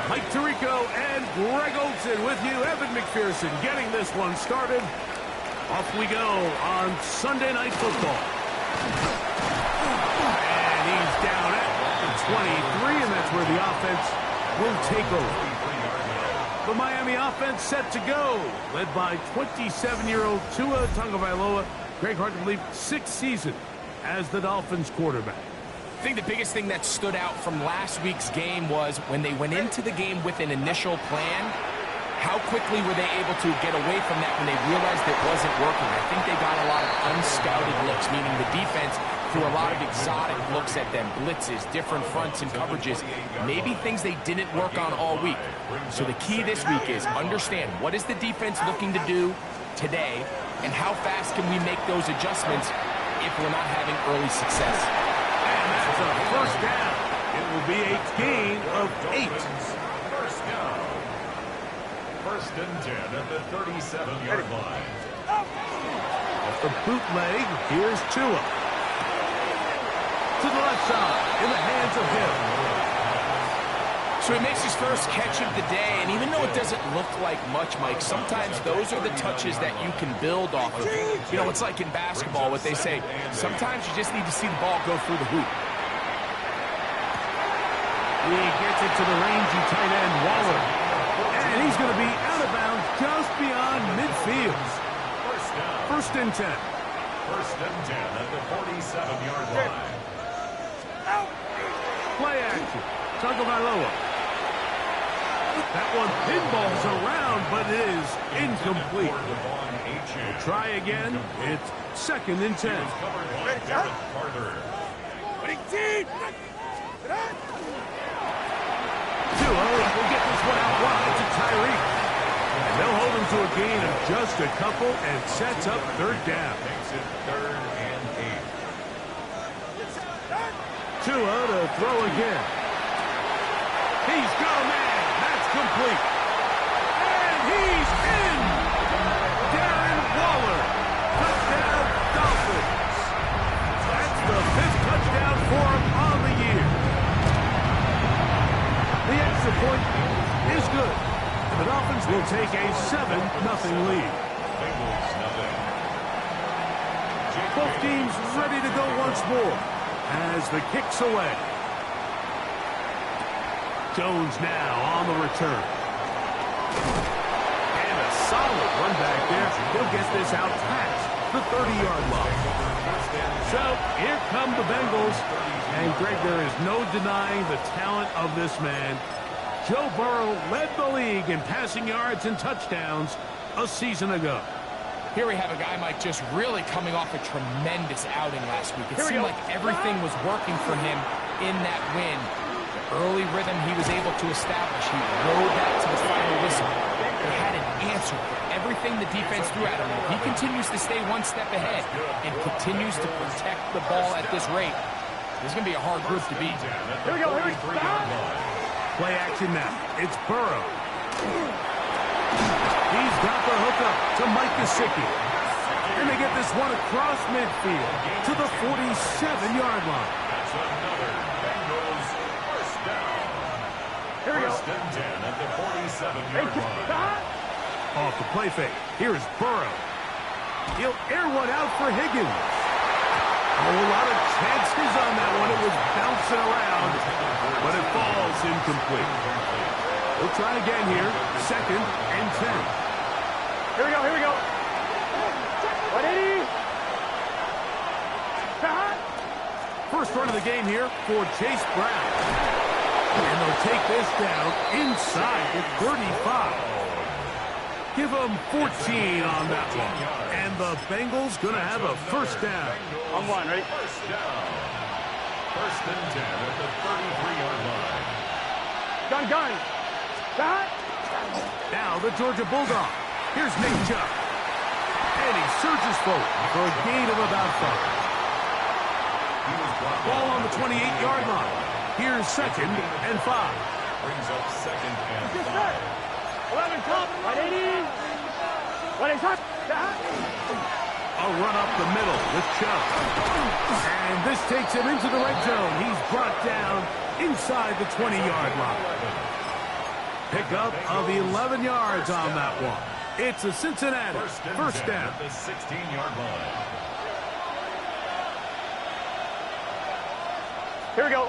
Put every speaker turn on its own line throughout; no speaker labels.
Mike Tirico and Greg Olson with you. Evan McPherson getting this one started. Off we go on Sunday Night Football. And he's down at the 23, and that's where the offense will take over. The Miami offense set to go, led by 27-year-old Tua Tagovailoa. Greg, hard to believe, 6th season as the Dolphins quarterback.
I think the biggest thing that stood out from last week's game was when they went into the game with an initial plan, how quickly were they able to get away from that when they realized it wasn't working? I think they got a lot of unscouted looks, meaning the defense threw a lot of exotic looks at them, blitzes, different fronts and coverages, maybe things they didn't work on all week. So the key this week is understand what is the defense looking to do today, and how fast can we make those adjustments if we're not having early success.
And that's a first down. It will be a gain of 8.
First and 10 at the 37-yard line.
Off the bootleg, here's Tua. To the left side, in the hands of Hill.
So he makes his first catch of the day, and even though it doesn't look like much, Mike, sometimes those are the touches that you can build off of. You know, it's like in basketball, what they say, sometimes you just need to see the ball go through the hoop.
He gets it to the rangy tight end, Waller. And he's going to be out of bounds just beyond midfield. First and 10.
First and 10 at the 47-yard line.
Play action. Tagovailoa. That one pinballs around, but it is incomplete. We'll try again. It's second and 10. Tua will get this one out wide to Tyreek. And they'll hold him to a gain of just a couple and sets up third down.
Makes it 3rd and 8.
Tua to throw again. He's got a man. That's complete. And he's in. Darren Waller. Touchdown, Dolphins. That's the 5th touchdown for him on the year. The extra point is good. The Dolphins will take a 7-0 lead. Both teams ready to go once more as the kick's away. Jones now on the return. And a solid run back there. He'll get this out past the 30-yard line. So here come the Bengals. And Greg, there is no denying the talent of this man. Joe Burrow led the league in passing yards and touchdowns a season ago.
Here we have a guy, Mike, just really coming off a tremendous outing last week. It seemed like everything was working for him in that win. Early rhythm he was able to establish. He rode that to the final whistle. He had an answer for everything the defense threw at him. If he continues to stay one step ahead and continues to protect the ball at this rate, this is going to be a hard group to beat.
Here we go.
Play action now. It's Burrow. He's got the hookup to Mike Gesicki. And they get this one across midfield to the 47-yard line.
That's another Bengals first down.
Here we go.
First and 10 at the 47-yard line.
Off the play fake. Here's Burrow. He'll air one out for Higgins. A lot of chances on that one. It was bouncing around, but it falls incomplete. We'll try again here. Second and 10.
Here we go. 180.
First run of the game here for Chase Brown. And they'll take this down inside the 35. Give them 14 on that one. And the Bengals going to have a first down.
On one, ready?
First down. First and 10 at the 33-yard line.
Gun.
Now the Georgia Bulldog. Here's Nate Chubb. And he surges forward for a gain of about 5. Ball on the 28-yard line. Here's second and 5.
Brings up second and 5.
11 top. 180. 180.
A run up the middle with Chubb. And this takes him into the red zone. He's brought down inside the 20-yard line. Pickup of 11 yards on that one. It's a Cincinnati first down.
At the 16-yard line.
Here we go.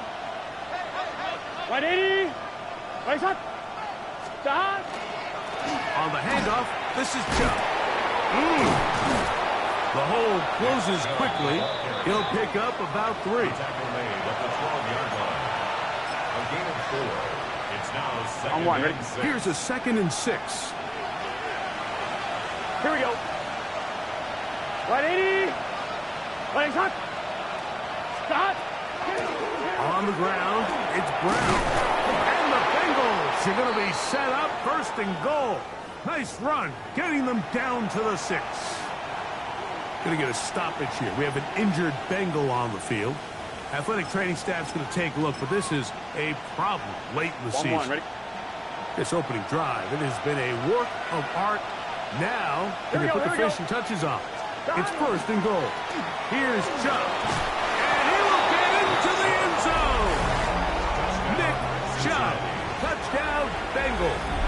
180. Right up. Stop.
On the handoff, this is Chubb. The hole closes quickly. He'll pick up about 3.
Tackle made at the 12-yard line. A gain of 4. It's now second
On 1, ready?
and 6.
Here's a 2nd and 6.
Here we go. 180. Right up. Stop.
On the ground, it's Brown. And the Bengals are going to be set up 1st and goal. Nice run, getting them down to the 6. Going to get a stoppage here. We have an injured Bengal on the field. Athletic training staff's going to take a look, but this is a problem late in the season.
1-1, ready?
This opening drive, it has been a work of art. Now, can they put the finishing touches on? It's 1st and goal. Here's Chubb. And he will get into the end zone. Nick Chubb. Touchdown, Bengals.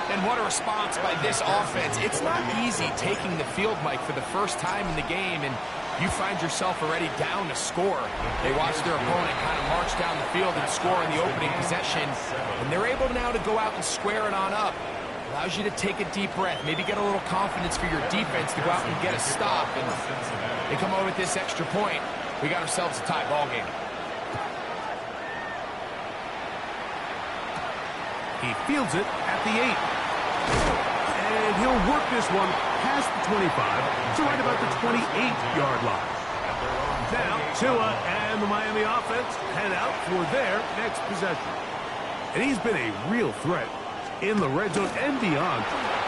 And what a response by this offense. It's not easy taking the field, Mike, for the first time in the game, and you find yourself already down to score. They watch their opponent kind of march down the field and score in the opening possession, and they're able now to go out and square it on up. Allows you to take a deep breath, maybe get a little confidence for your defense to go out and get a stop, and they come over with this extra point. We got ourselves a tie ball game.
He fields it at the 8. And he'll work this one past the 25 to right about the 28-yard line. Now, Tua and the Miami offense head out for their next possession. And he's been a real threat in the red zone and beyond.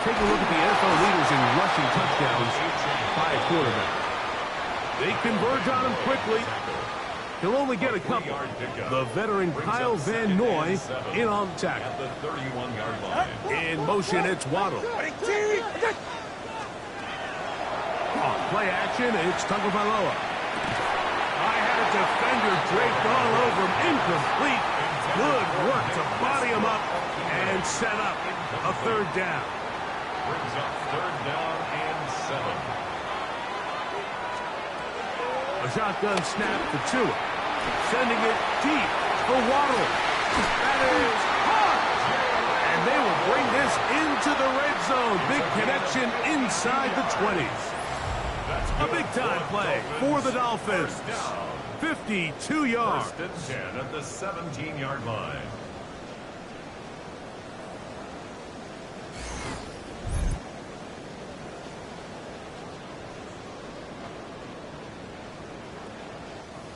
Take a look at the NFL leaders in rushing touchdowns by a quarterback. They converge on him quickly. He'll only get a couple. The veteran Kyle Van Noy in on the tackle.
At the 31-yard line.
In motion, it's Waddle. On play action, it's Tagovailoa. I had a defender draped all over him. Incomplete. Good work to body him up and set up a 3rd down.
Brings up 3rd down and 7.
A shotgun snap to Tua. Sending it deep for Waddle. That is hot. And they will bring this into the red zone. Big connection inside the 20s. A big-time play for the Dolphins. 52 yards.
1st and 10 at the 17-yard line.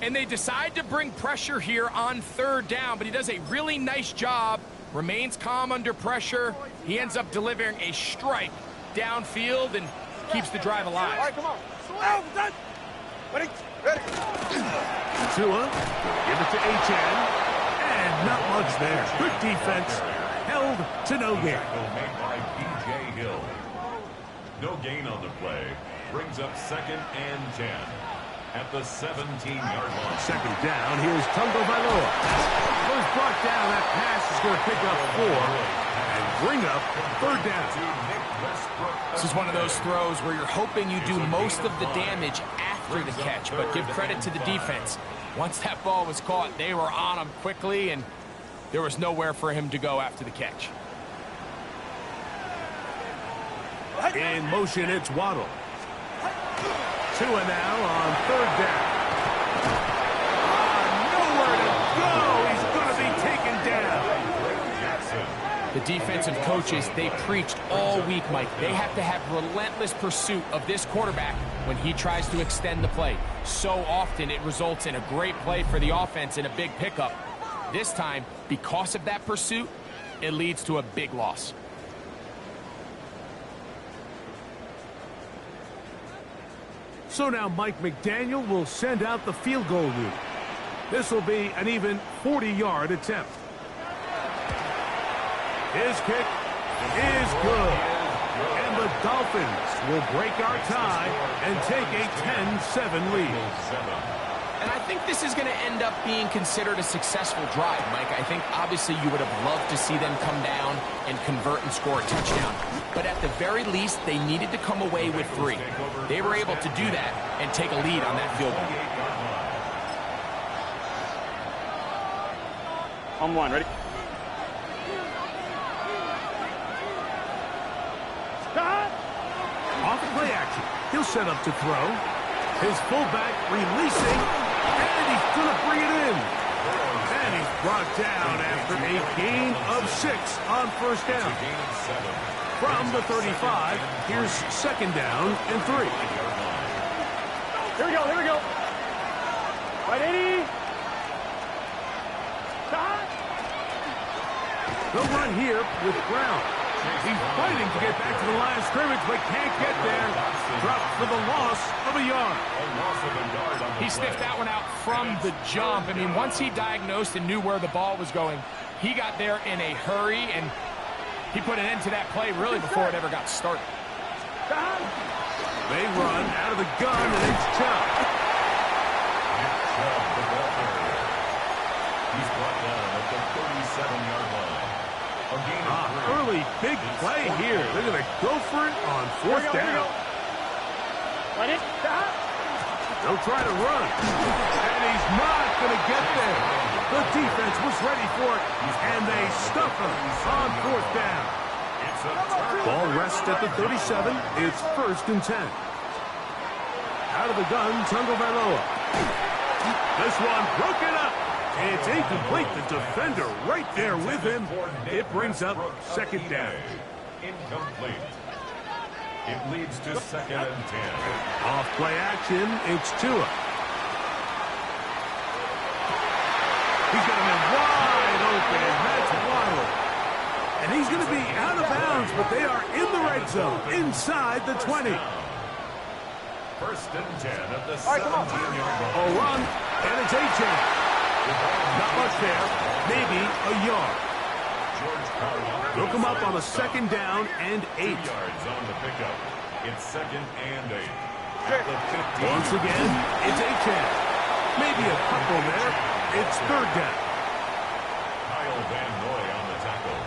And they decide to bring pressure here on 3rd down, but he does a really nice job, remains calm under pressure. He ends up delivering a strike downfield and keeps the drive alive.
All right, come on. Done. Ready? Ready.
Tua, give it to Achane, and not much there. Good defense, held to no gain.
Tackle made by B.J. Hill. No gain on the play. Brings up 2nd and 10 at the 17-yard line.
2nd down, here's Tagovailoa. Was brought down, that pass is going to pick up 4 and bring up 3rd down.
This is one of those throws where you're hoping you do most of the damage after the catch, but give credit to the defense. Once that ball was caught, they were on him quickly, and there was nowhere for him to go after the catch.
In motion, it's Waddle. Tua now on 3rd down. Nowhere to go. He's going to be taken down.
The defensive coaches, they preached all week, Mike. They have to have relentless pursuit of this quarterback when he tries to extend the play. So often it results in a great play for the offense and a big pickup. This time, because of that pursuit, it leads to a big loss.
So now Mike McDaniel will send out the field goal unit. This will be an even 40-yard attempt. His kick is good. And the Dolphins will break our tie and take a 10-7 lead.
And I think this is going to end up being considered a successful drive, Mike. I think obviously you would have loved to see them come down and convert and score a touchdown. But at the very least, they needed to come away with 3. They were able to do that and take a lead on that field goal.
On one, ready? Start!
Off play action. He'll set up to throw. His fullback releasing, and he's going to bring it in. And he's brought down after a gain of 6 on first down. From the 35, here's second down and 3.
Here we go, here we go. Ready? Start!
They'll run here with Brown. He's fighting to get back to the line of scrimmage, but can't get there. Dropped for the loss of a yard.
He sniffed that one out from the jump. I mean, once he diagnosed and knew where the ball was going, he got there in a hurry, and he put an end to that play really before it ever got started.
They run out of the gun, and it's Chubb.
He's brought down at the 37-yard line.
Early big play here. They're going to go for it on fourth down.
Ready? Start!
They'll try to run. And he's not going to get there. The defense was ready for it, and they stuff him on fourth down. Ball rests at the 37. It's first and 10. Out of the gun, Tagovailoa. This one broken up. It's incomplete. The defender right there with him. It brings up second down.
Incomplete. It leads to second and 10.
Off play action, it's Tua. He's got him in wide open, and that's wild. And he's going to be out of bounds, but they are in the red zone, inside the 20.
First and 10 at the 17-yard line.
A run, and it's A-Chain. Not much there, maybe a yard. They'll come up on a second down and 8.
2 yards on the pickup. It's second and 8. At the 15.
Once again, it's A-Chain. Maybe a couple there. It's third down.
Kyle Van Noy on the tackle.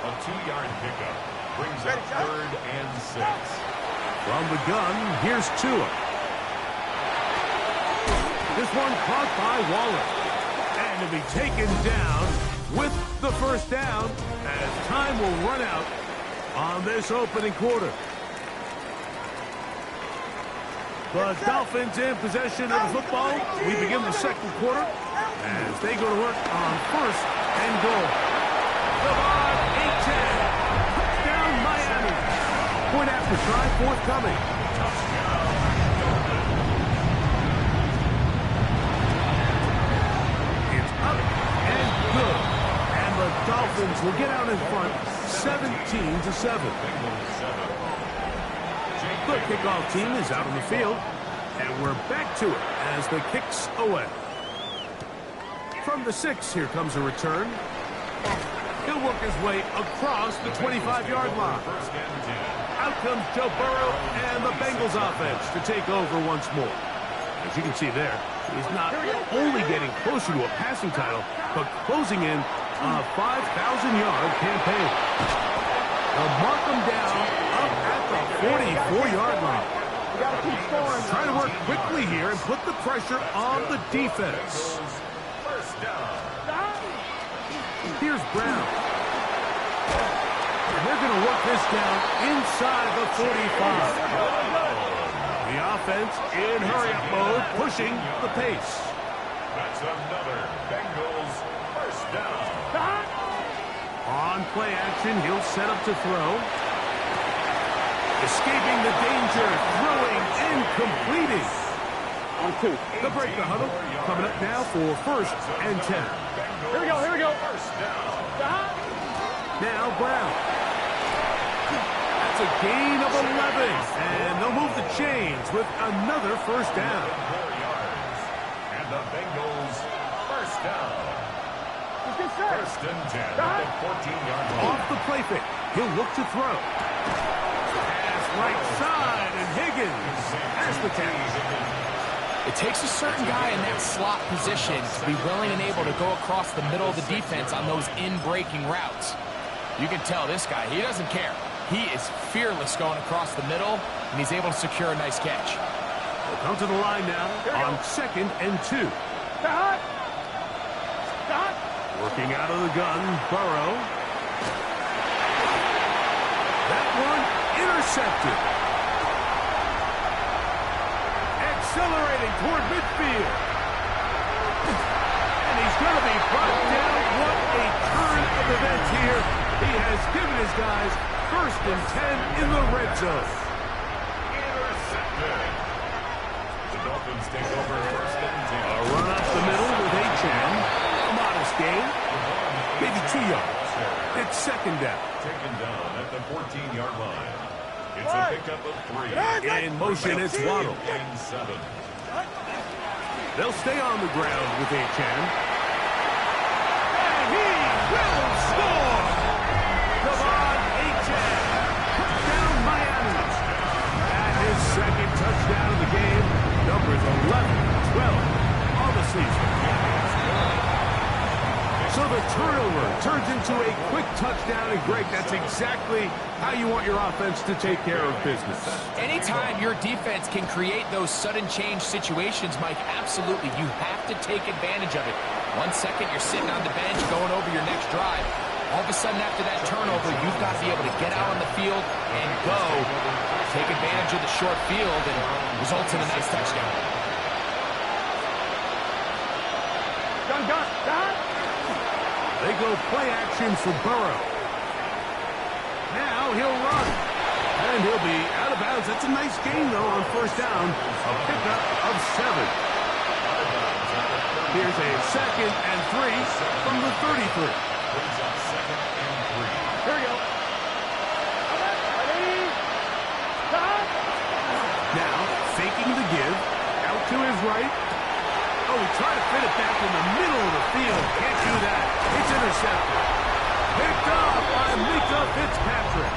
A 2-yard pickup brings up third and 6.
From the gun, here's Tua. This one caught by Waller. And to be taken down with the first down as time will run out on this opening quarter. The Dolphins in possession of the football. We begin the second quarter as they go to work on first and goal. Lamar, 8-10. Touchdown, Miami. Point after try, forthcoming. It's up and good. And the Dolphins will get out in front 17-7. The kickoff team is out on the field, and we're back to it as the kick's away. From the 6, here comes a return. He'll work his way across the 25-yard line. Out comes Joe Burrow and the Bengals offense to take over once more. As you can see there, he's not only getting closer to a passing title, but closing in on a 5,000-yard campaign. They'll mark him down up at the 44-yard line. Trying to work quickly here and put the pressure on the defense.
First down.
Here's Brown. And they're going to work this down inside the 45. The offense in hurry-up mode, pushing the pace.
That's another Bengals first down.
On play action, he'll set up to throw. Escaping the danger, throwing and completing.
On 2.
The break the huddle, coming up now for first and 10.
Here we go, here we go.
First down.
Now Brown. That's a gain of 11. And they'll move the chains with another first down.
4 yards. And the Bengals first down. First and 10 at the 14-yard line.
Off the play fake, he'll look to throw. Pass right side, and Higgins has the catch.
It takes a certain guy in that slot position to be willing and able to go across the middle of the defense on those in-breaking routes. You can tell this guy, he doesn't care. He is fearless going across the middle, and he's able to secure a nice catch.
They'll come to the line now on 2nd and 2.
Stop! Stop!
Working out of the gun, Burrow. That one intercepted. Accelerating toward midfield. And he's going to be brought down. What a turn of events here. He has given his guys 1st and 10 in the red zone.
Intercepted. The Dolphins take over 1st and 10.
A run up the middle with Achane. A modest gain. Maybe 2 yards. It's 2nd down.
Taken down at the 14-yard line. It's a pickup of 3.
In motion, it's Waddle.
Gain 7.
They'll stay on the ground with Achane. And he will score! Devon Achane. Touchdown, Miami. At his 2nd touchdown of the game. Numbers 11, 12 on the season. So the turnover turns into a quick touchdown, and Greg, that's exactly how you want your offense to take care of business.
Anytime your defense can create those sudden change situations, Mike, absolutely, you have to take advantage of it. 1 second, you're sitting on the bench going over your next drive. All of a sudden, after that turnover, you've got to be able to get out on the field and go. Take advantage of the short field and results in a nice touchdown.
Done.
They go play action for Burrow. Now he'll run. And he'll be out of bounds. That's a nice gain, though, on 1st down. A pickup of 7. Here's a 2nd and 3 from the 33.
Brings up 2nd and 3.
Here we go. Ready? Stop!
Now, faking the give. Out to his right. Oh, he tried to fit it back in the middle of the field. Can't do that. It's intercepted. Picked up by Mika Fitzpatrick.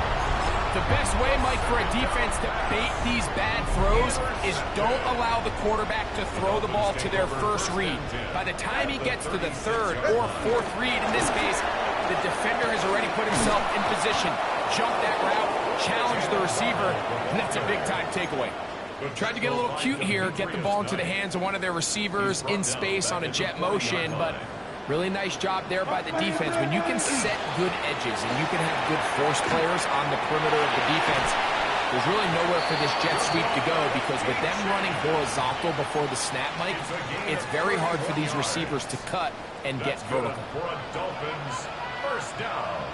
The best way, Mike, for a defense to bait these bad throws is don't allow the quarterback to throw the ball to their first read. By the time he gets to the 3rd or 4th read, in this case, the defender has already put himself in position, jump that route, challenge the receiver, and that's a big-time takeaway. Tried to get a little cute here, get the ball into the hands of one of their receivers in space on a jet motion, but really nice job there by the defense. When you can set good edges and you can have good force players on the perimeter of the defense, there's really nowhere for this jet sweep to go, because with them running horizontal before the snap, Mike, it's very hard for these receivers to cut and get vertical.
For a Dolphins 1st down.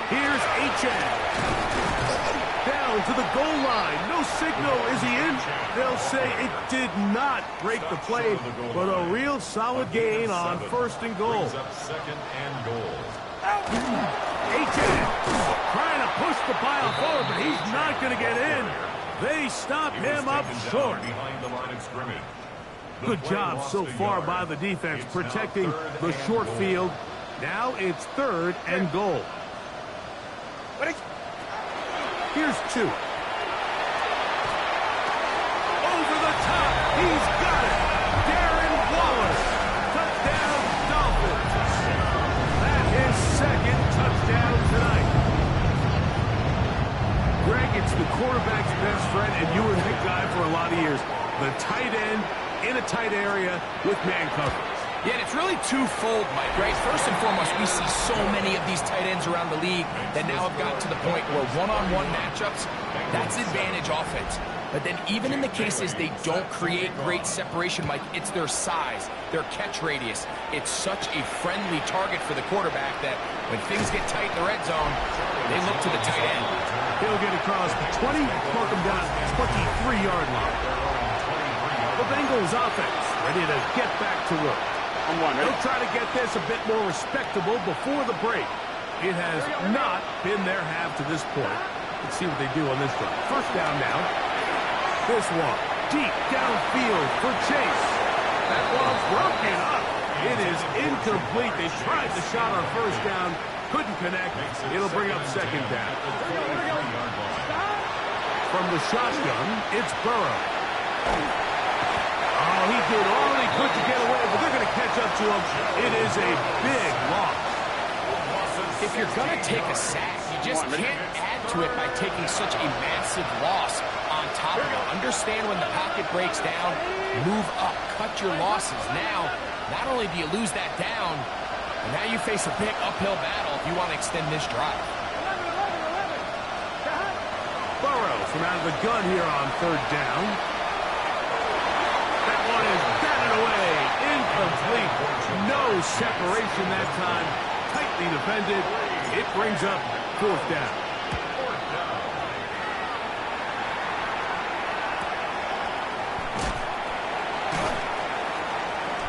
Here's Achane. Down to the goal line. No signal. Is he in? They'll say it did not break the play, but a real solid gain on 1st and goal.
Brings up 2nd and goal.
Achane trying to push the pile forward, but he's not going to get in. They stop him up short.
Behind the line of scrimmage.
Good job so far by the defense protecting the short field. Now it's 3rd and goal. Here's 2. Over the top. He's got it. Darren Wallace. Touchdown, Dolphins. That is 2nd touchdown tonight. Greg, it's the quarterback's best friend, and you were that guy for a lot of years. The tight end in a tight area with man coverage.
Yeah, and it's really twofold, Mike, right? First and foremost, we see so many of these tight ends around the league that now have gotten to the point where one-on-one matchups, that's advantage offense. But then even in the cases they don't create great separation, Mike, it's their size, their catch radius. It's such a friendly target for the quarterback that when things get tight in the red zone, they look to the tight end.
He'll get across the 20, mark him down at the 23-yard line. The Bengals offense ready to get back to work. They'll try to get this a bit more respectable before the break. It has not been their half to this point. Let's see what they do on this drive. 1st down now. This one, deep downfield for Chase. That one's broken up. It is incomplete. They tried the shot on 1st down, couldn't connect. It'll bring up 2nd down. From the shotgun, it's Burrow. he did all he could to get away, but they're going to catch up to him. It is a big loss.
If you're going to take a sack, you just can't add to it by taking such a massive loss on top of it. Understand when the pocket breaks down, move up, cut your losses. Now, not only do you lose that down, but now you face a big uphill battle if you want to extend this drive.
Burrow from out of the gun here on third down. That one is batted away. Incomplete. No separation that time. Tightly defended. It brings up fourth down.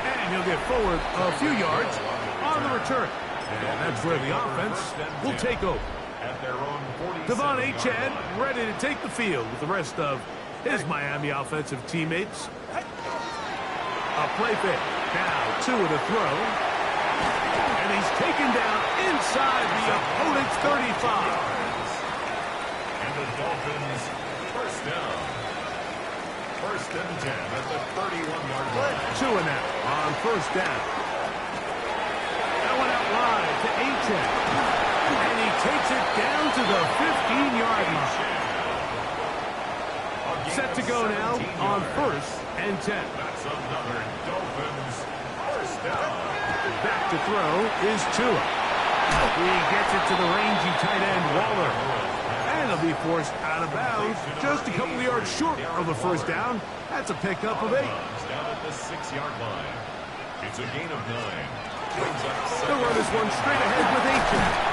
And he'll get forward a few yards on the return. And that's where the offense will take over. Devon Achane ready to take the field with the rest of his Miami offensive teammates. A play fake. Now two with a throw. And he's taken down inside the opponent's 35.
And the Dolphins first down. First and 10 at the 31-yard line.
Two and out on first down. That one out wide to Achane. And he takes it down to the 15-yard line. Set to go now on first and 10.
That's another Dolphins first down.
Back to throw is Tua. He gets it to the rangy tight end Waller. And he'll be forced out of bounds just a couple of yards short of the first down. That's a pickup of 8.
Down at the 6-yard line. It's a gain of 9.
They'll run this one straight ahead with Achane.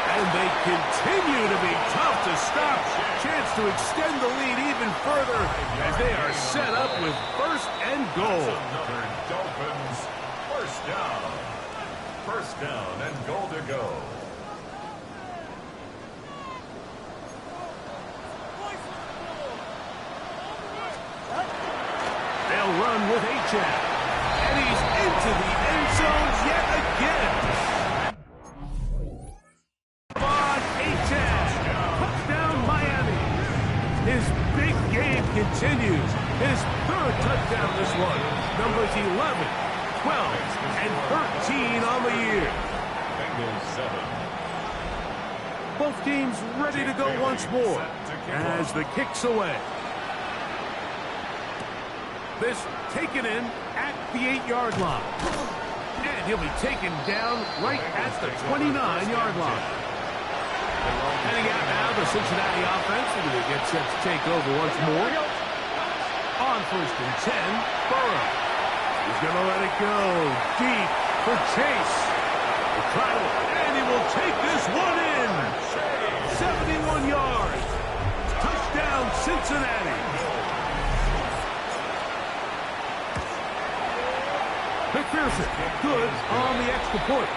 And they continue to be tough to stop. Chance to extend the lead even further as they are set up with first and goal.
Another Dolphins first down. First down and goal to go.
They'll run with Achane. And he's into the end zone yet again. His big game continues. His third touchdown this one. Numbers 11, 12, and 13 on the year.
Bengals 7.
Both teams ready to go once more as the kick's away. This taken in at the 8-yard line. And he'll be taken down right at the 29-yard line. Heading out now, the Cincinnati offense. They're going to get set to take over once more. On first and 10, Burrow. He's going to let it go deep for Chase. The travel, and he will take this one in. 71 yards. Touchdown, Cincinnati. McPherson, good on the extra point.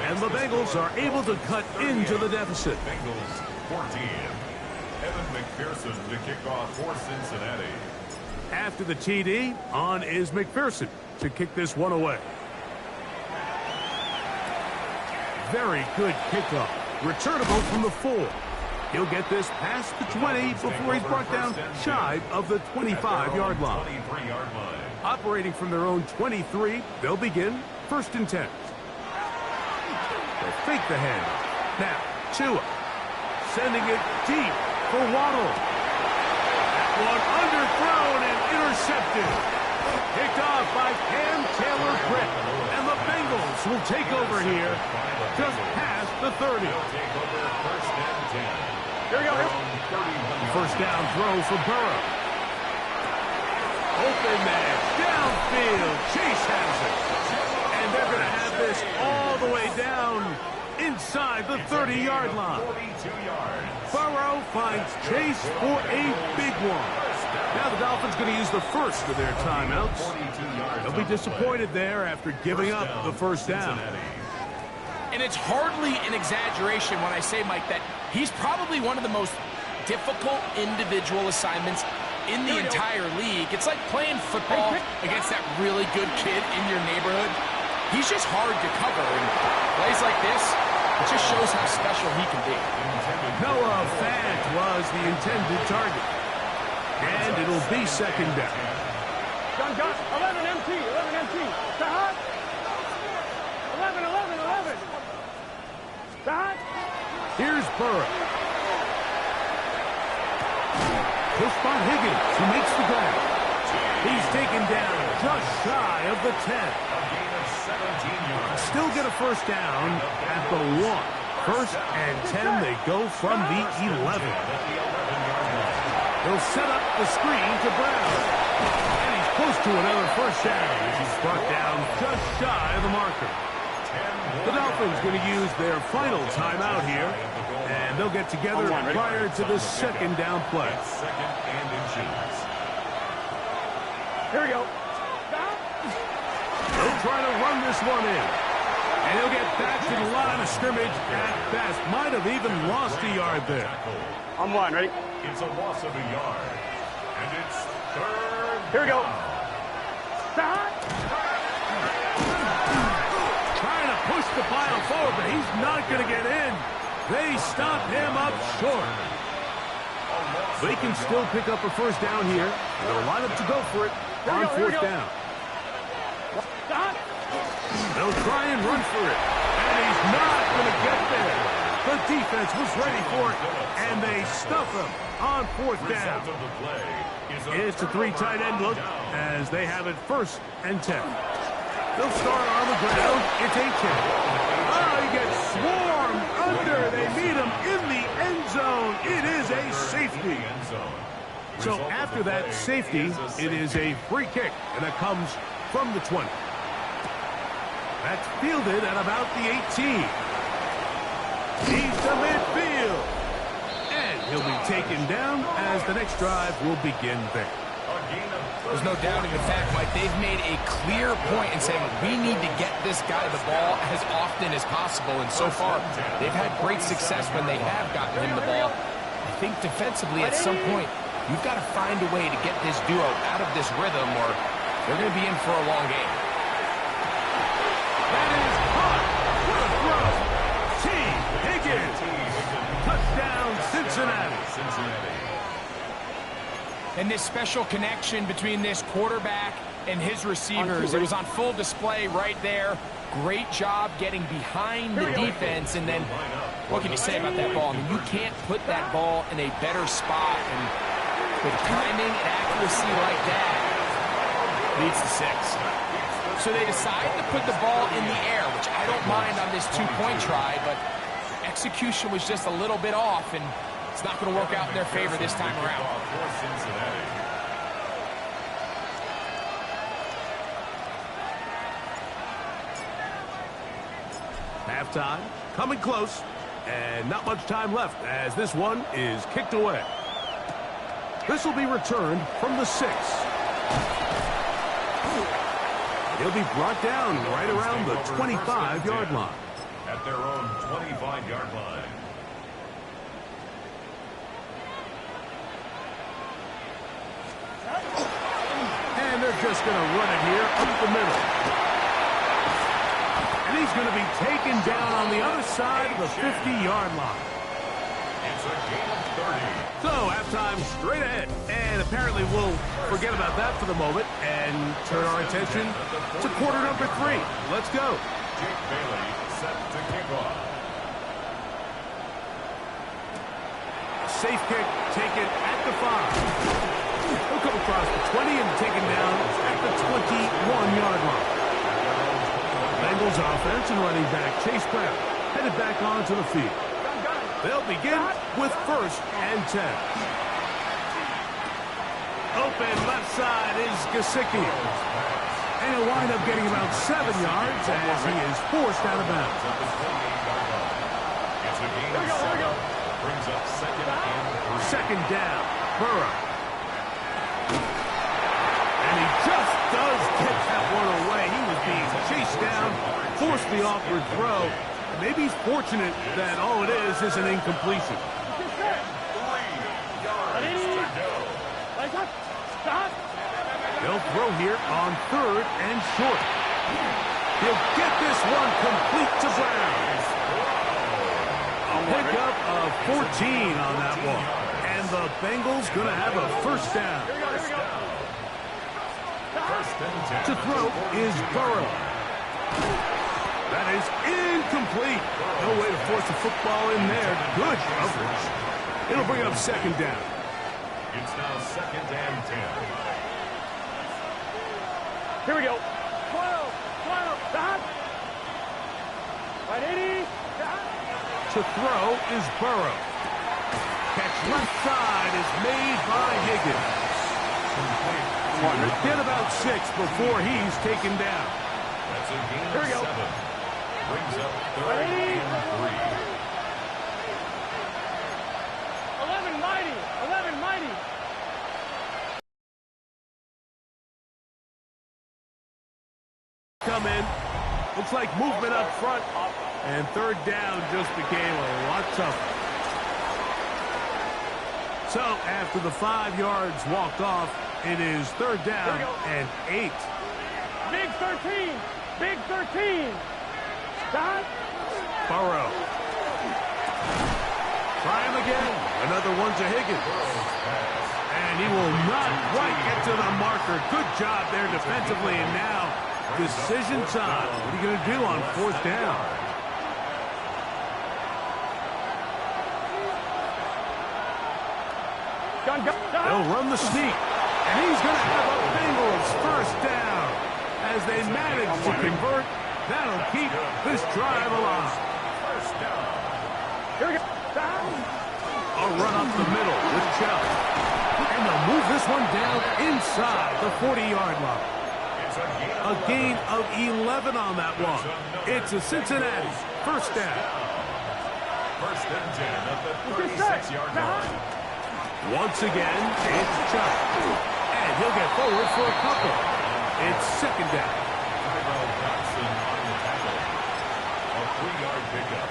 And the Bengals are able to cut into the deficit.
Bengals 14. Evan McPherson to kick off for Cincinnati.
After the TD, on is McPherson to kick this one away. Very good kickoff. Returnable from the 4. He'll get this past the 20 before he's brought down shy of the 25-yard line.
23-yard line.
Operating from their own 23, they'll begin first and 10. They'll fake the handoff. Now, Tua sending it deep for Waddle. That one underthrown and intercepted. Picked off by Cam Taylor-Britt. And the Bengals will take over here just past the 30.
Take over first and 10.
Here we go.
First down throw for Burrow. Open man, downfield. Chase has it. And they're going to have this all the way down inside the 30-yard line.
42 yards.
Burrow finds Chase for a big one. Now the Dolphins going to use the first of their timeouts. They'll be disappointed there after giving up the first down.
And it's hardly an exaggeration when I say, Mike, that he's probably one of the most difficult individual assignments in the entire league. It's like playing football against that really good kid in your neighborhood. He's just hard to cover, and plays like this, it just shows how special he can be.
Noah Fant was the intended target. And it'll be second down.
Gun, gun. 11 MT. 11 MT. Stop. 11, 11, 11. Stop.
Here's Burrow. Push by Higgins, who makes the grab. He's taken down just shy of the 10. Still get a first down at the 1. First and 10, they go from the 11. He'll set up the screen to Brown. And he's close to another first down as he's brought down just shy of the marker. The Dolphins going to use their final timeout here, and they'll get together prior to the second down play.
Here we go.
They'll try to run this one in. And he'll get back to the line of scrimmage at best. Might have even lost a yard there.
On one, ready?
It's a loss of a yard. And it's third.
Here we go. Stop.
Trying to push the pile forward, but he's not going to get in. They stop him up short. They can still pick up a first down here. They'll line up to go for it on fourth down.
Stop.
They'll try and run for it. And he's not going to get there. The defense was ready for it, and they stuff him on fourth down. It's a 3 tight end look as they have it first and 10. They'll start on the ground. It's a 10. Oh, he gets swarmed under. They meet him in the end zone. It is a safety. So after that safety, it is a free kick, and it comes from the 20. That's fielded at about the 18. He's to midfield. And he'll be taken down as the next drive will begin there.
There's no doubting the fact, Mike, they've made a clear point in saying we need to get this guy the ball as often as possible. And so far, they've had great success when they have gotten him the ball. I think defensively at some point, you've got to find a way to get this duo out of this rhythm or they're going to be in for a long game.
That is caught. What a throw. T. Higgins. Touchdown, Cincinnati.
And this special connection between this quarterback and his receivers, it was on full display right there. Great job getting behind the defense. And then what can you say about that ball? I mean, you can't put that ball in a better spot. And with timing and accuracy like that, leads to 6. So they decide to put the ball in the air, which I don't mind on this 2-point try, but execution was just a little bit off, and it's not going to work out in their favor this time around.
Halftime, coming close, and not much time left as this one is kicked away. This will be returned from the 6. He'll be brought down right around the 25-yard line.
At their own 25-yard line.
And they're just going to run it here up the middle. And he's going to be taken down on the other side of the 50-yard line.
It's a gain of 30.
So, halftime straight ahead. And apparently we'll forget about that for the moment and turn our attention to quarter number 3. Let's go.
Jake Bailey set to kick off.
Safe kick taken at the 5. He'll come across the 20 and taken down at the 21-yard line. Bengals offense and running back Chase Brown headed back onto the field. They'll begin with first and 10. Open left side is Gesicki. And he'll wind up getting about 7 yards as he is forced out of bounds.
It's a gain of 7. Brings up second and 3.
Second down, Burrow. And he just does get that one away. He was being chased down, forced the awkward throw. Maybe he's fortunate that all it is an incompletion. They'll throw here on 3rd and short. He'll get this one complete to Brown. A pickup of 14 on that one. And the Bengals going to have a first down.
First and 10.
To throw is Burrow. That is incomplete. No way to force a football in there. Good coverage. It'll bring up second down.
It's now second and 10.
Here we go. 12. Stop. Right 80. Stop.
To throw is Burrow. Catch left side is made by Higgins. Get about 6 before he's taken down.
That's a gain
Here
of
we go.
7. Brings up third and 3.
11 mighty. 11 mighty.
Come in. Looks like movement up front. And third down just became a lot tougher. So after the 5 yards walked off, it is third down and 8.
Big 13. Big 13. Stop.
Burrow. Try him again. Another one to Higgins. And he will not quite get to the marker. Good job there defensively. And now decision time. What are you going to do on fourth down? They'll run the sneak. And he's going to have a Bengals first down. As they manage to convert, that'll keep this drive alive.
First down.
Here we go. Down.
A run up the middle with Chubb. And they'll move this one down inside the 40-yard line.
It's
A gain of 11 on that one. It's a Cincinnati first down.
First and 10 at the 36-yard line.
Once again, it's Chubb. And he'll get forward for a couple. It's second down.
Tyrell Dodson on the tackle. A 3-yard pickup.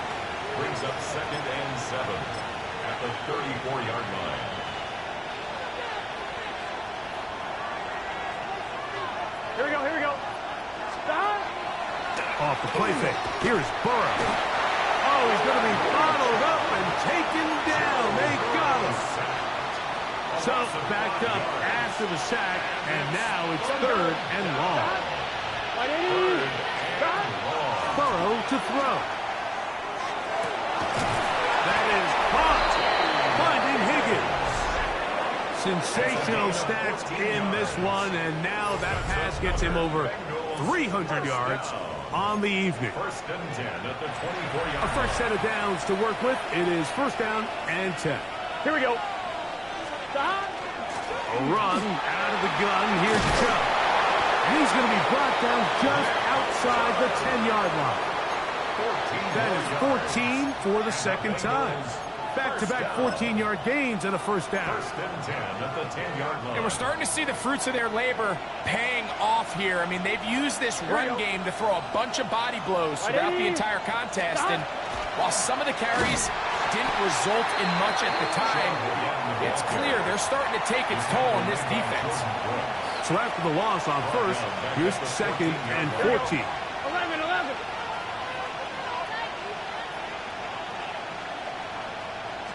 Brings up second and 7 at the 34-yard line.
Here we go. Here we go. Stop.
Off the play fake. Here's Burrow. Oh, he's going to be bottled up and taken down. They got him. So backed up after the sack, and now it's third and long. Burrow to throw. That is caught. Finding Higgins. Sensational stats in this one, and now that pass gets him over 300 yards on the evening.
First and 10 at the 24-yard
A fresh set of downs to work with. It is first down and 10.
Here we go. Stop.
A run out of the gun. Here's Chubb. And he's going to be brought down just outside the 10-yard line. That is 14 for the second time. Back-to-back 14-yard gains and a first down.
First and 10 at the 10-yard line.
And we're starting to see the fruits of their labor paying off here. I mean, they've used this run game to throw a bunch of body blows throughout the entire contest. And while some of the carries didn't result in much at the time, it's clear they're starting to take its toll on this defense.
So after the loss on first, here's second and 14.
11.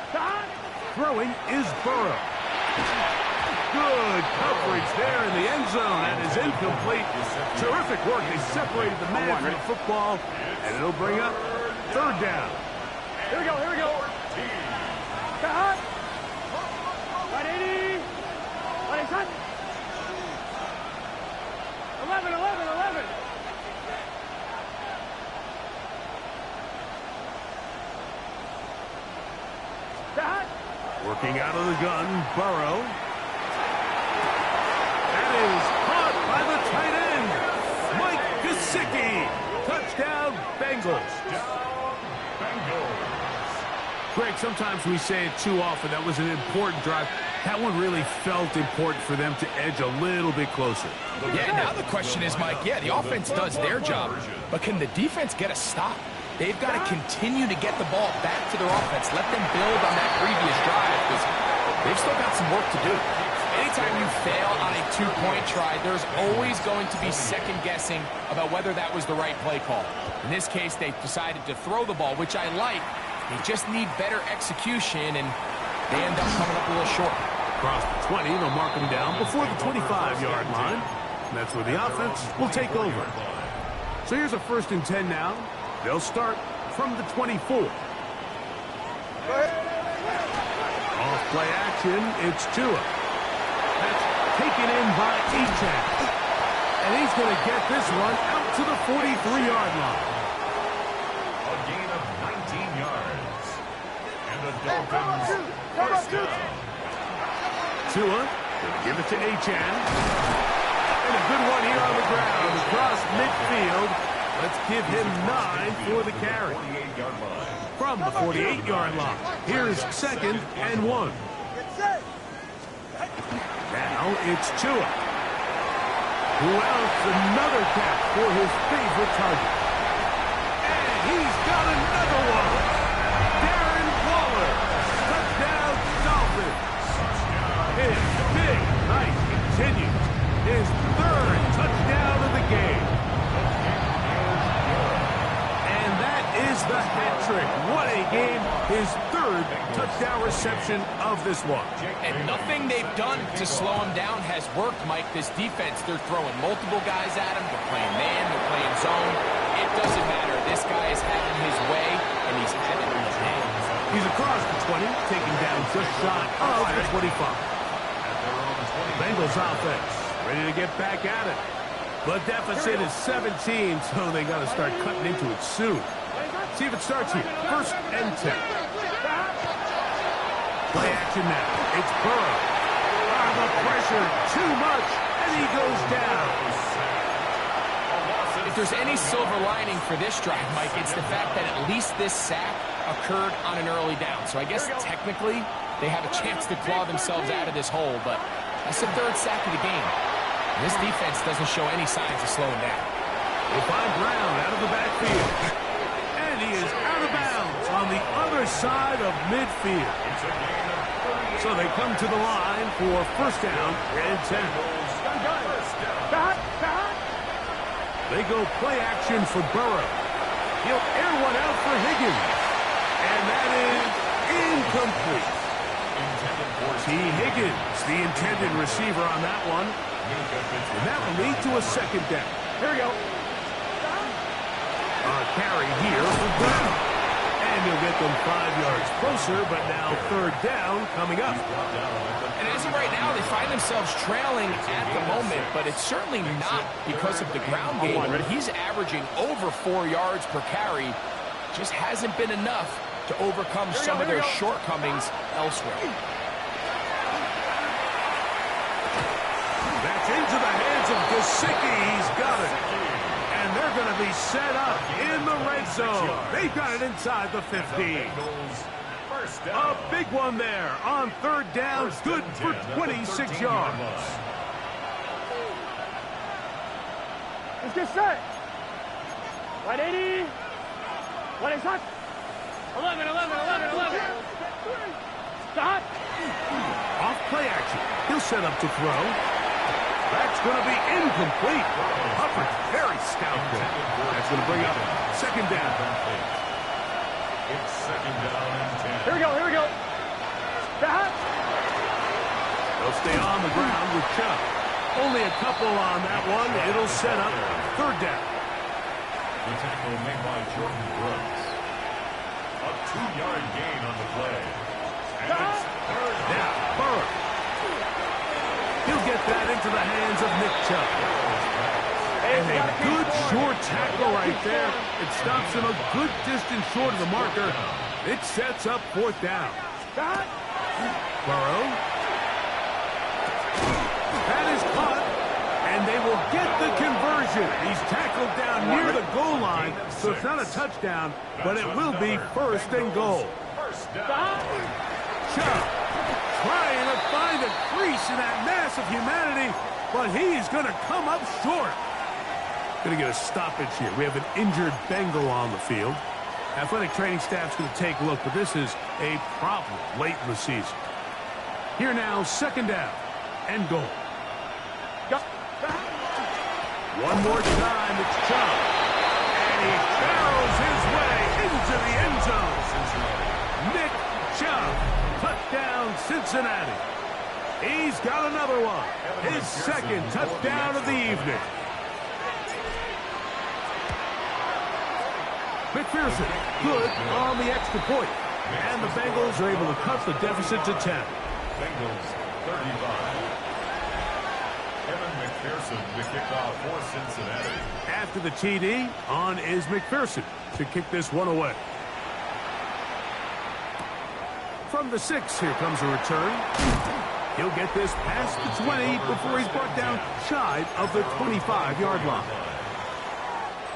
Stop.
Throwing is Burrow. Good coverage there in the end zone. That is incomplete. Terrific work. They separated the man from the football, and it'll bring up third down.
Here we go. Here we go. Stop. 180. 180. 11. Stop.
Working out of the gun, Burrow. That is caught by the tight end, Mike Gesicki. Touchdown, Bengals. Greg, sometimes we say it too often. That was an important drive. That one really felt important for them to edge a little bit closer.
Yeah, now the question is, Mike, the offense does their job, but can the defense get a stop? They've got to continue to get the ball back to their offense. Let them build on that previous drive because they've still got some work to do. Anytime you fail on a two-point try, there's always going to be second-guessing about whether that was the right play call. In this case, they decided to throw the ball, which I like. They just need better execution, and they end up coming up a little short.
Across the 20, they'll mark them down before the 25-yard line. And that's where the offense will take over. So here's a 1st and 10 now. They'll start from the 24. Off play action, it's Tua. That's taken in by Echan. And he's going to get this one out to the 43-yard line.
A gain of 19 yards. And the Dolphins first down.
Tua will give it to Echan. And a good one here on the ground across midfield. Let's give him 9 for the carry.
48-yard line.
From the 48-yard line, here's 2nd and 1. Now it's Tua. Who else? Another catch for his favorite target. And he's got another one. Darren Waller. Touchdown, Dolphins. His big night continues. His 3rd touchdown of the game. And that is the hat trick. What a game. His 3rd touchdown reception of this one.
And nothing they've done to slow him down has worked, Mike. This defense, they're throwing multiple guys at him. They're playing man, they're playing zone. It doesn't matter. This guy is having his way, and he's having his hands.
He's across the 20, taking down just shy of the 25. Bengals offense ready to get back at it. The deficit is 17, so they got to start cutting into it soon. See if it starts here. 1st and 10. Play action now. It's Burrow. The pressure too much, and he goes down.
If there's any silver lining for this drive, Mike, it's the fact that at least this sack occurred on an early down. So I guess technically they have a chance to claw themselves out of this hole, but that's the 3rd sack of the game. And this defense doesn't show any signs of slowing down.
They find Brown out of the backfield. And he is out of bounds on the other side of midfield. So they come to the line for 1st down and 10. They go play action for Burrow. He'll air one out for Higgins. And that is incomplete. T. Higgins, the intended receiver on that one. And that will lead to a 2nd down.
Here we go.
A carry here for Brown. And he'll get them 5 yards closer, but now 3rd down coming up.
And as of right now, they find themselves trailing at the moment, but it's certainly not because of the ground game. But he's averaging over 4 yards per carry. Just hasn't been enough to overcome some of their shortcomings elsewhere.
That's into the hands of Gesicki. He's got it. And they're going to be set up in the red zone. They've got it inside the 15. A big one there on 3rd down. Good for 26 yards.
Let's get set. 180. 180 shot. 11. Stop.
Off play action. He'll set up to throw. That's going to be incomplete. Hubbard, very stout there. That's going to bring up 2nd down.
It's 2nd down and 10.
Here we go. Stop.
They'll stay on the ground with Chubb. Only a couple on that one. It'll set up 3rd down.
The tackle made by Jordan Brooks. A 2-yard gain on the play. And it's 3rd down.
Now, Burrow. He'll get that into the hands of Nick Chubb. And a good short tackle right there. It stops him a good distance short of the marker. It sets up 4th down. Burrow. That is caught. And they will get the conversion. He's tackled down near the goal line, so it's not a touchdown, but it will be 1st and goal. Chubb trying to find a crease in that mass of humanity, but he's going to come up short. Going to get a stoppage here. We have an injured Bengal on the field. Athletic training staff's going to take a look, but this is a problem late in the season. Here now, 2nd down and goal. One more time, it's Chubb. And he barrels his way into the end zone. Nick Chubb, touchdown Cincinnati. He's got another one. His second touchdown of the evening. McPherson, good on the extra point. And the Bengals are able to cut the deficit to 10.
Bengals 35. Kevin McPherson to kick off for Cincinnati.
After the TD, on is McPherson to kick this one away. From the 6, here comes a return. He'll get this past the 20 before he's brought down shy of the 25-yard line.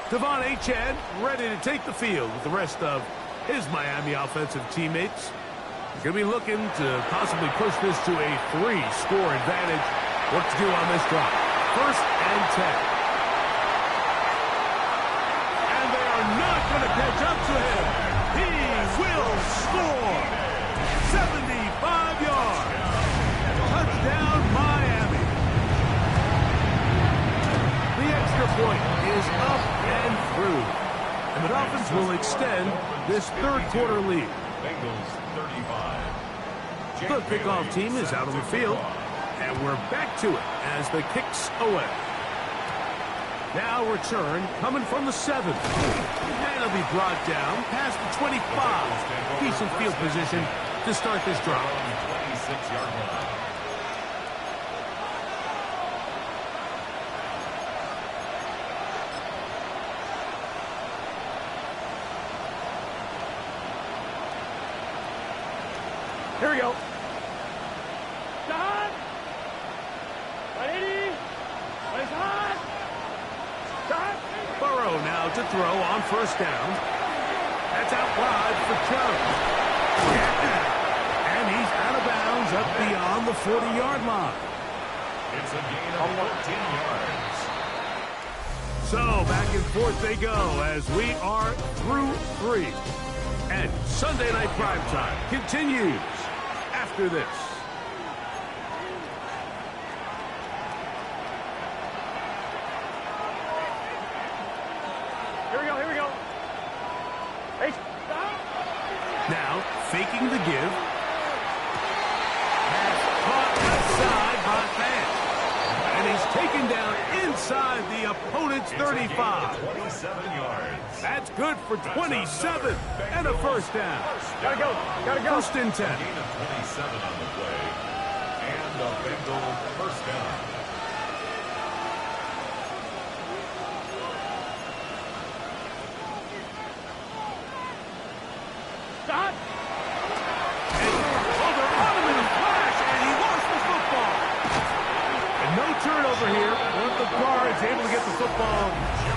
Devon Achane ready to take the field with the rest of his Miami offensive teammates. He's going to be looking to possibly push this to a 3-score advantage. What to do on this drive? 1st and 10. And they are not going to catch up to him. He will score. 75 yards. Touchdown, Miami. The extra point is up and through. And the Dolphins will extend this third-quarter lead.
Bengals 35.
The kickoff team is out on the field. And we're back to it as the kick's away. Now return coming from the 7. And he'll be brought down past the 25. Decent field position to start this drive.
26-yard line.
Here we go. Stop. 180. Let's hot. Stop.
Burrow now to throw on 1st down. That's out wide for Jones. And he's out of bounds up beyond the 40-yard line.
It's a gain of 14 yards.
So back and forth they go as we are through 3. And Sunday Night Primetime continues after this.
Here we go. Hey, stop.
Now faking the give. Pass caught outside by Fant. And he's taken down inside the opponent's 35.
27 yards.
That's good for 27 and a 1st down.
Gotta go.
1st and 10.
Gain of 27 on the play. And a Bengal 1st down.
Stop.
Oh, they're on him in a flash, and he lost the football. And no turnover here. Once the guard is able to get the football,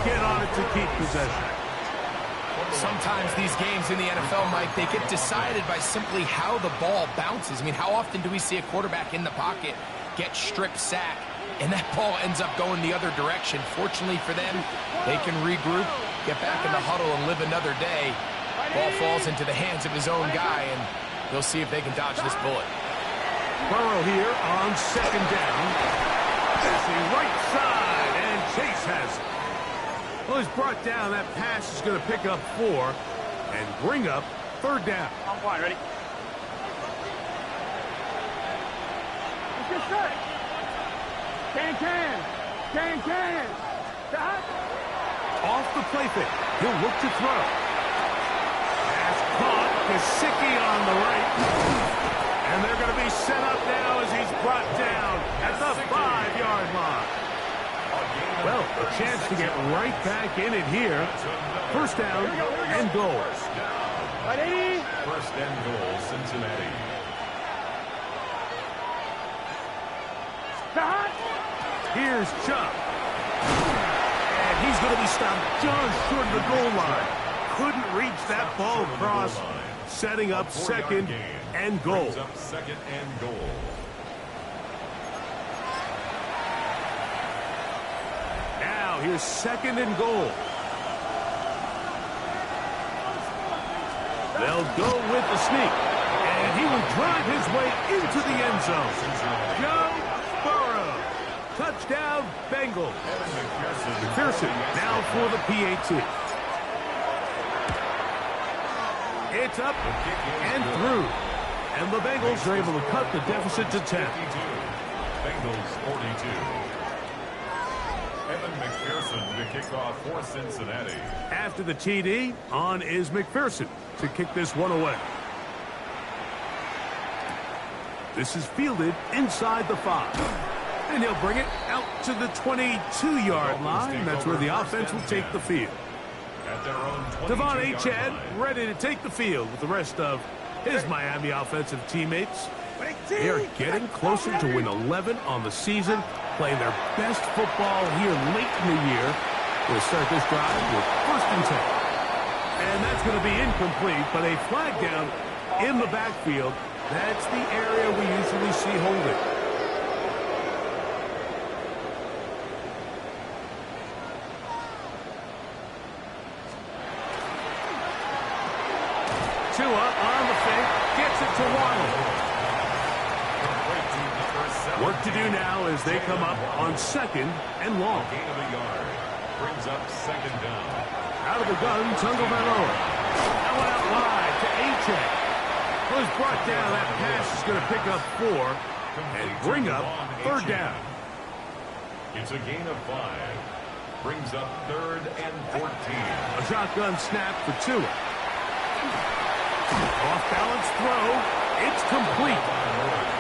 get on it to keep possession.
Sometimes these games in the NFL, Mike, they get decided by simply how the ball bounces. I mean, how often do we see a quarterback in the pocket get strip sack, and that ball ends up going the other direction? Fortunately for them, they can regroup, get back in the huddle, and live another day. Ball falls into the hands of his own guy, and they'll see if they can dodge this bullet.
Burrow here on 2nd down. Passing right side, and Chase has it. Well, he's brought down. That pass is going to pick up 4 and bring up 3rd down.
I'm fine. Ready? Let's get set. Can. Stop.
Off the play fake. He'll look to throw. Pass caught. Gesicki on the right. And they're going to be set up now as he's brought down at the 5-yard line. Well, a chance to get right back in it here. 1st down and goal.
1st and goal, Cincinnati.
Stop.
Here's Chubb. And he's going to be stopped just short of the goal line. Couldn't reach that ball across. Setting up 2nd and goal.
Brings up 2nd and goal.
Now here's 2nd and goal. They'll go with the sneak. And he will drive his way into the end zone. Joe Burrow. Touchdown, Bengals. McPherson now for the PAT. It's up and through. And the Bengals are able to cut the deficit to 10.
Bengals 42. Evan McPherson to kick off for Cincinnati.
After the TD, on is McPherson to kick this one away. This is fielded inside the 5. And he'll bring it out to the 22-yard line. That's where the offense will take the field. Devon Achad ready to take the field with the rest of his Miami offensive teammates. They are getting closer to win 11 on the season, playing their best football here late in the year. We'll start this drive with 1st and 10. And that's going to be incomplete, but a flag down in the backfield. That's the area we usually see holding. Tua on the fake, gets it to Waddle. Work to do now as they come up on 2nd and long.
Gain of a yard. Brings up 2nd down.
Out of the gun, Tagovailoa. That one out wide to Achane. Was brought down. That pass is going to pick up 4 and bring up 3rd down.
It's a gain of 5. Brings up 3rd and 14.
A shotgun snap for Tua. Off-balance throw. It's complete.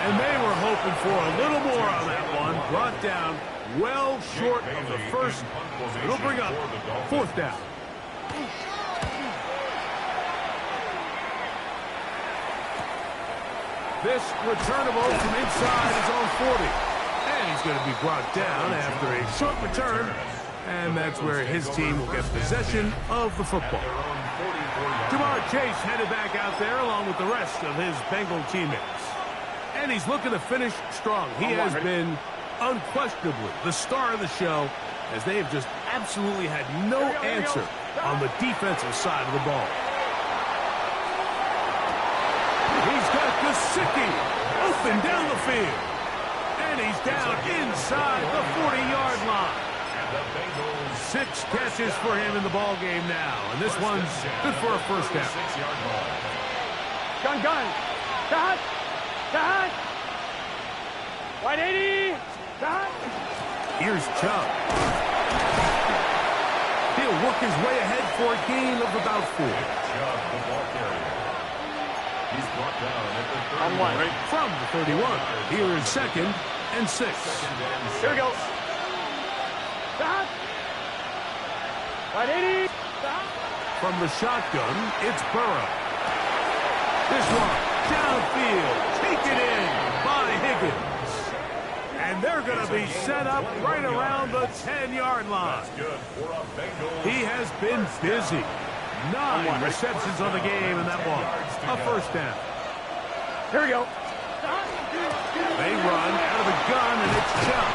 And they were hoping for a little more on that one. Brought down well short of the first. It'll bring up 4th down. This returnable from inside his own 40. And he's going to be brought down after a short return. And that's where his team will get possession of the football. Jamar Chase headed back out there along with the rest of his Bengal teammates. And he's looking to finish strong. He has been unquestionably the star of the show as they have just absolutely had no answer on the defensive side of the ball. He's got Gesicki open down the field. And he's down inside the 40-yard line. 6 catches for him in the ball game now. And this one's good for a 1st down.
Gun. Cut. Wide 80. Cut.
Here's Chubb. He'll work his way ahead for a gain of about 4.
Chubb, the ball carrier. He's brought down at the 31.
Right from the 31. Here is 2nd and 6.
Here we go. Cut. Wide 80. Cut.
From the shotgun, it's Burrow. This one, downfield, taken in by Higgins. And they're going to be set up right around the 10-yard line. He has been busy. 9 receptions on the game, and that one, a 1st down.
Here we go.
They run out of the gun, and it's Chubb.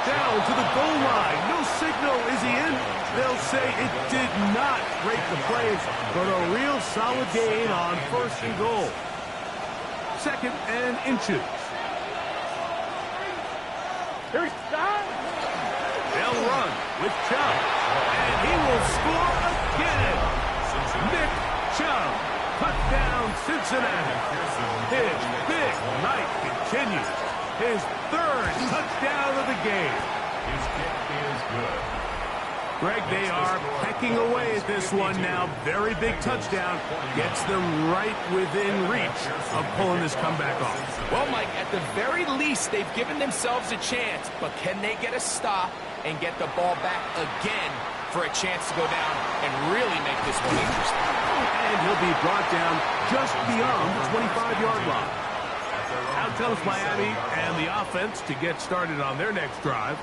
Down to the goal line. No signal. Is he in? They'll say it did not break the plays, but a real solid gain on 1st and goal. 2nd and inches.
Here we go.
They'll run with Chubb, and he will score again. Nick Chubb, touchdown Cincinnati. His big night continues. His 3rd touchdown of the game.
His kick is good.
Greg, they are pecking away at this one now. Very big touchdown. Gets them right within reach of pulling this comeback off.
Well, Mike, at the very least, they've given themselves a chance, but can they get a stop and get the ball back again for a chance to go down and really make this one interesting?
And he'll be brought down just beyond the 25-yard line. Out comes Miami and the offense to get started on their next drive.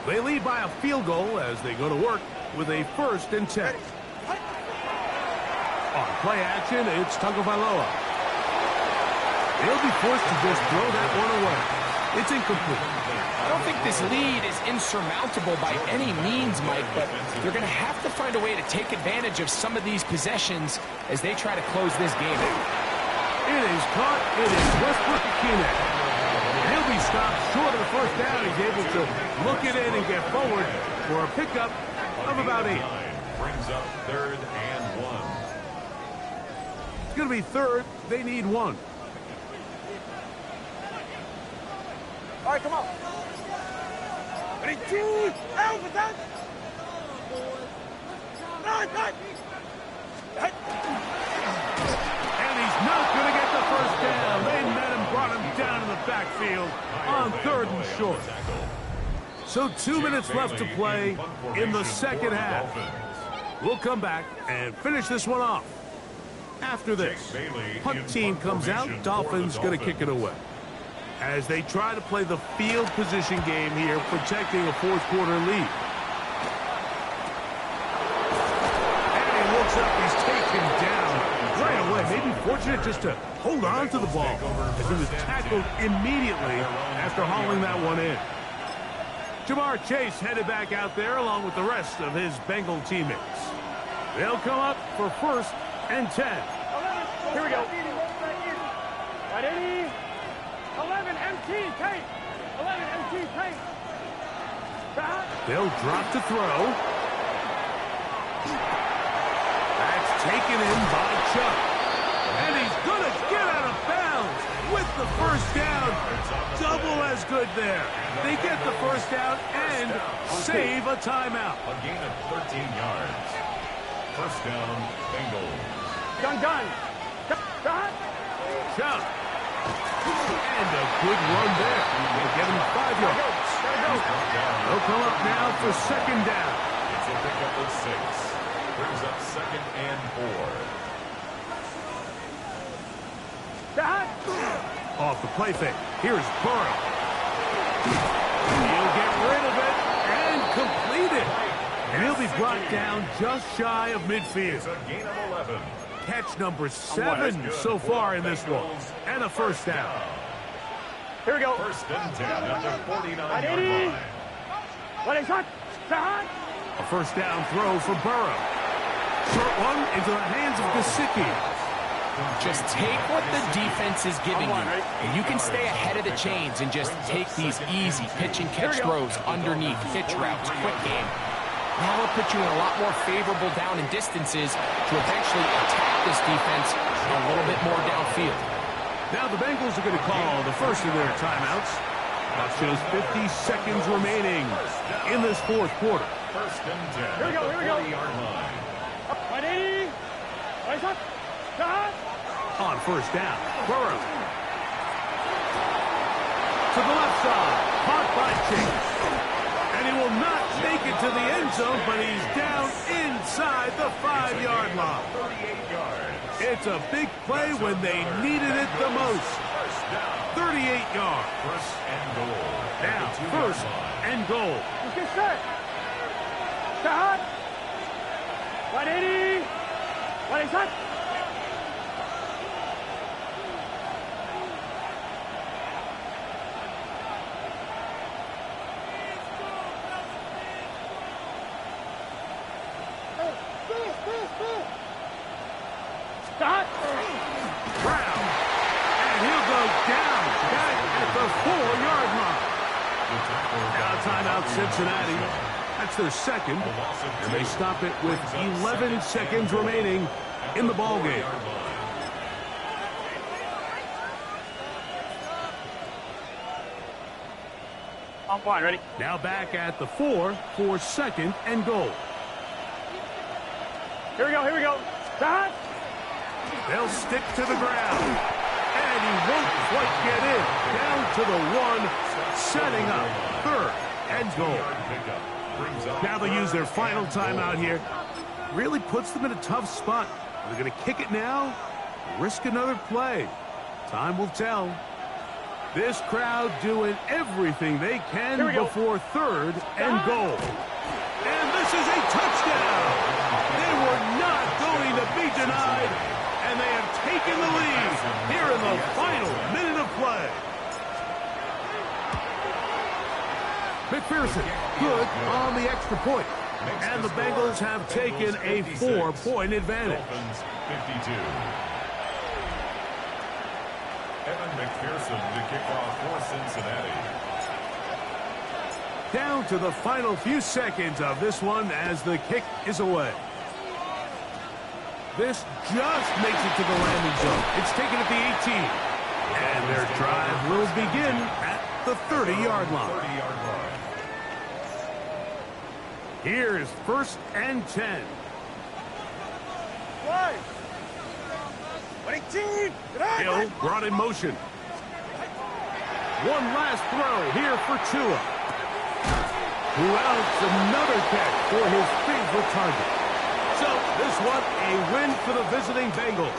They lead by a field goal as they go to work with a 1st and 10. On play action, it's Tagovailoa. They'll be forced to just throw that one away. It's incomplete.
I don't think this lead is insurmountable by any means, Mike, but they're going to have to find a way to take advantage of some of these possessions as they try to close this game out.
It is caught. It is Westbrook-Ikine. He'll be stopped short of the 1st down. He's able to look it in and get forward for a pickup of about 8.
Brings up 3rd and 1.
It's going to be 3rd. They need 1.
All right, come on. Ready, two, out with that.
And he's not going to get the first down. They met him, brought him down in the backfield on 3rd and short. So 2 minutes left to play in the second half. We'll come back and finish this one off. After this, punt team comes out, Dolphins going to kick it away. As they try to play the field position game here, protecting a fourth-quarter lead. And he looks up, he's taken down right away. Maybe fortunate just to hold on to the ball as he was tackled immediately after hauling that one in. Jamar Chase headed back out there along with the rest of his Bengal teammates. They'll come up for 1st and 10.
Here we go. Right, 80. 11 MT, take. 11 MT, take.
They'll drop to throw. That's taken in by Chuck. And he's going to get out of bounds with the first down. Double as good there. They get the first down and save a timeout.
A gain of 13 yards. First down, Bengals.
Gun.
Chuck. And a good run there. They'll get him 5 yards. They'll come up now for 2nd down.
It's a pickup of 6. Brings up 2nd and 4.
Off the play fake. Here's Burrow. He'll get rid of it and complete it. And he'll be brought down just shy of midfield.
It's a gain of 11.
Catch number 7 so far in this one. And a first down.
Here we go.
1st and 10 at the 49-yard
80.
line.
What is that?
A first down throw for Burrow. Short one into the hands of Gesicki.
Just take what the defense is giving you, and you can stay ahead of the chains and just take these easy pitch and catch throws underneath, hitch routes, quick game. Now it'll put you in a lot more favorable down and distances to eventually attack this defense a little bit more downfield.
Now the Bengals are going to call the first of their timeouts. That shows 50 seconds remaining in this fourth quarter.
1st and 10
Here we go,
at
here
the
we go.
40-yard line.
180. What is that?
On first down, Burrow. To the left side, caught by Chase. And he will not make it to the end zone, but he's down inside the 5-yard line.
38 yards.
It's a big play when they needed it the most. 38 yards.
1st and goal.
Now,
At the 2-yard
1st
line.
and goal.
Let's get set. Start. 180. What is that? Start.
Brown. And he'll go down back at the 4-yard line. Now timeout Cincinnati. That's their second. And they stop it with 11 seconds remaining in the ballgame.
On one, ready?
Now back at the 4 for 2nd and goal.
Here we go, here we go. Start.
They'll stick to the ground. And he won't quite get in. Down to the 1, setting up 3rd and goal. Now they'll use their final timeout here. Really puts them in a tough spot. Are they going to kick it now? Risk another play? Time will tell. This crowd doing everything they can before 3rd and goal. And this is a touchdown. They were not going to be denied. And they have taken the lead here in the final minute of play. McPherson, good on the extra point. And the Bengals have taken a 4-point advantage.
52. Evan McPherson to kick off for Cincinnati.
Down to the final few seconds of this one as the kick is away. This just makes it to the landing zone. It's taken at the 18. And their drive will begin at the 30-yard line.
30-yard line.
Here's 1st and 10. Hill brought in motion. One last throw here for Tua. Who else another catch for his favorite target. So this one a win for the visiting Bengals.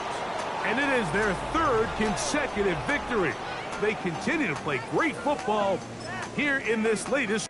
And it is their 3rd consecutive victory. They continue to play great football here in this latest